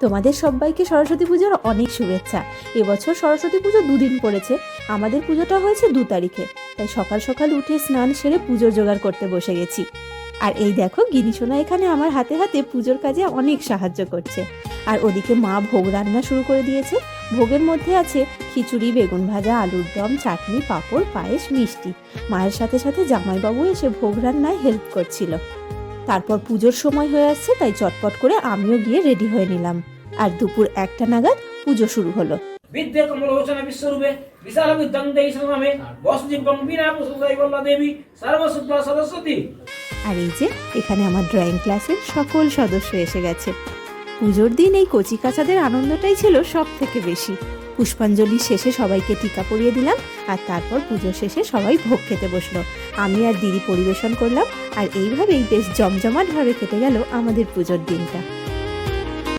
তোমাদের সবাইকে সরস্বতী পুজোর অনেক শুভেচ্ছা। এবছর সরস্বতী পুজো 2 দিন পড়েছে, আমাদের পুজোটা হয়েছে 2 তারিখে। তাই সকাল সকাল উঠে স্নান সেরে পুজোর জোগাড় করতে বসে গেছি। আর এই দেখো গিনি সোনা এখানে আমার হাতে হাতে পুজোর কাজে অনেক সাহায্য করছে। আর ওদিকে মা ভোগ রান্না শুরু করে দিয়েছে। ভোগের মধ্যে আছে খিচুড়ি, বেগুন ভাজা, আলুর দম, চাটনি, পাঁপড়, পায়েস, মিষ্টি। মায়ের সাথে সাথে জামাইবাবু এসে ভোগ রান্নায় হেল্প করছিল। তারপর পুজোর সময় হয়ে আসছে, তাই চটপট করে আমিও গিয়ে রেডি হয়ে নিলাম। আর দুপুর 1টা নাগাদ পুজো শুরু হলো। বিদ্যে কমলোচনা বিশ্বরূপে বিশাল বুদ্ধং দেহি সমে বসুদীপং বিনা প্রসুদাইবল্লা দেবী সর্বসুদ্ধা সরস্বতী। আর এই যে এখানে আমার ড্রয়িং ক্লাসের সকল সদস্য এসে গেছে। পুজোর দিন এই কচি কাচাদের আনন্দটাই ছিল সব থেকে বেশি। পুষ্পাঞ্জলি শেষে সবাইকে টিকা পরিয়ে দিলাম, আর তারপর পুজো শেষে সবাই ভোগ খেতে বসলো। আমি আর দিদি পরিবেশন করলাম, আর এইভাবেই বেশ জমজমাটভাবে কেটে গেল আমাদের পুজোর দিনটা।